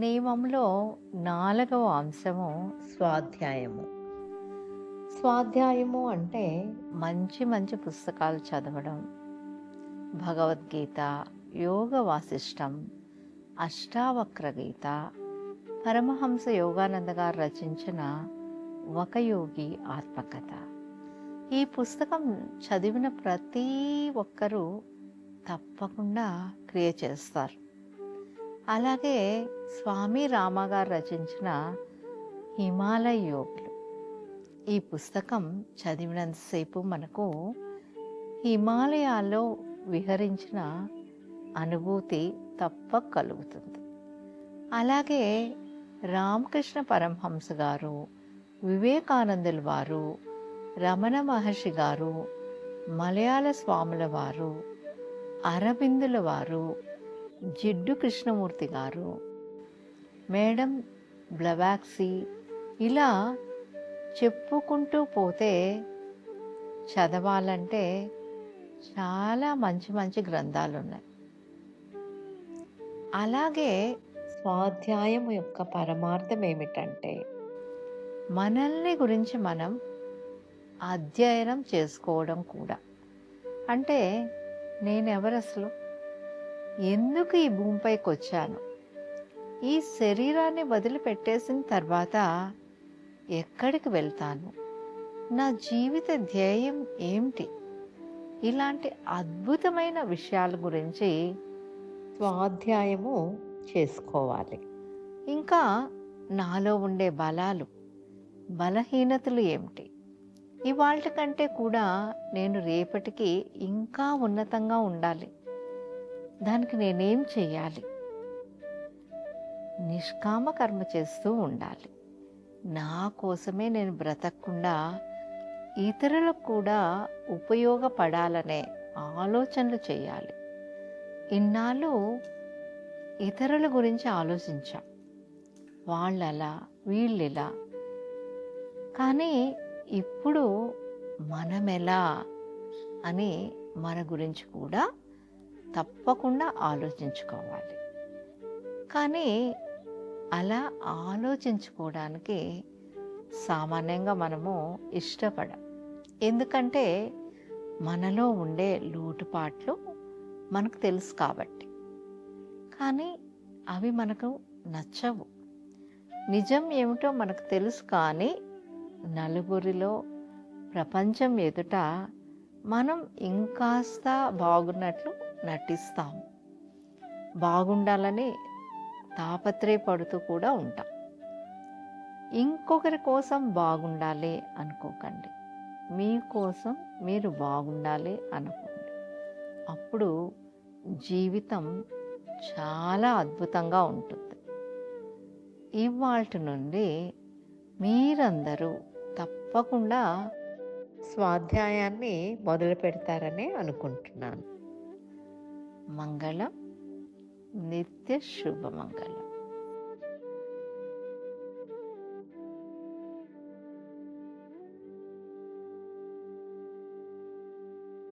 నియమంలో 4వ అంశము స్వాధ్యాయము. స్వాధ్యాయము అంటే మంచి మంచి పుస్తకాలు చదవడం, భగవద్గీత, యోగ వాసిష్టం, అష్టావక్ర గీత, పరమహంస యోగానంద గారు రచించిన ఒక యోగి ఆత్మకథ. ఈ పుస్తకం చదివిన ప్రతి ఒక్కరూ తప్పకుండా క్రియ చేస్తారు. అలాగే స్వామి రామ గారు రచించిన హిమాలయ యోగులు. ఈ పుస్తకం చదివినంతసేపు మనకు హిమాలయాల్లో విహరించిన అనుభూతి తప్పక కలుగుతుంది. అలాగే రామకృష్ణ పరమహంస గారు, వివేకానందుల వారు, రమణ మహర్షి గారు, మలయాళ స్వాముల వారు, అరబిందుల వారు, జిడ్డు కృష్ణమూర్తి గారు, మేడం బ్లవాక్సీ, ఇలా చెప్పుకుంటూ పోతే చదవాలంటే చాలా మంచి మంచి గ్రంథాలు ఉన్నాయి. అలాగే స్వాధ్యాయం యొక్క పరమార్థం ఏమిటంటే మనల్ని గురించి మనం అధ్యయనం చేసుకోవడం కూడా. అంటే నేనెవరు, అసలు ఎందుకు ఈ భూమిపైకి వచ్చాను, ఈ శరీరాన్ని వదిలిపెట్టేసిన తర్వాత ఎక్కడికి వెళ్తాను, నా జీవిత ధ్యేయం ఏమిటి, ఇలాంటి అద్భుతమైన విషయాల గురించి స్వాధ్యాయము చేసుకోవాలి. ఇంకా నాలో ఉండే బలాలు, బలహీనతలు ఏమిటి, ఇవాళ కంటే కూడా నేను రేపటికి ఇంకా ఉన్నతంగా ఉండాలి, దానికి నేనేం చెయ్యాలి, నిష్కామ కర్మ చేస్తూ ఉండాలి, నా కోసమే నేను బ్రతకకుండా ఇతరులకు కూడా ఉపయోగపడాలనే ఆలోచనలు చేయాలి. ఇన్నాళ్ళు ఇతరుల గురించి ఆలోచించాం, వాళ్ళలా వీళ్ళెలా, కానీ ఇప్పుడు మనమెలా అని మన గురించి కూడా తప్పకుండా ఆలోచించుకోవాలి. కానీ అలా ఆలోచించుకోవడానికి సామాన్యంగా మనము ఇష్టపడం. ఎందుకంటే మనలో ఉండే లోటుపాట్లు మనకు తెలుసు కాబట్టి. కానీ అవి మనకు నచ్చవు. నిజం ఏమిటో మనకు తెలుసు, కానీ నలుగురిలో, ప్రపంచం ఎదుట మనం ఇంకాస్త బాగున్నట్లు నటిస్తాం. బాగుండాలని తాపత్రయపడుతూ కూడా ఉంటాం. ఇంకొకరి కోసం బాగుండాలి అనుకోకండి, మీకోసం మీరు బాగుండాలి అనుకోండి. అప్పుడు జీవితం చాలా అద్భుతంగా ఉంటుంది. ఇవాల్టి నుండి మీరందరూ తప్పకుండా స్వాధ్యాయాన్ని మొదలు పెడతారని అనుకుంటున్నాను. మంగళం, నిత్య శుభమంగళం.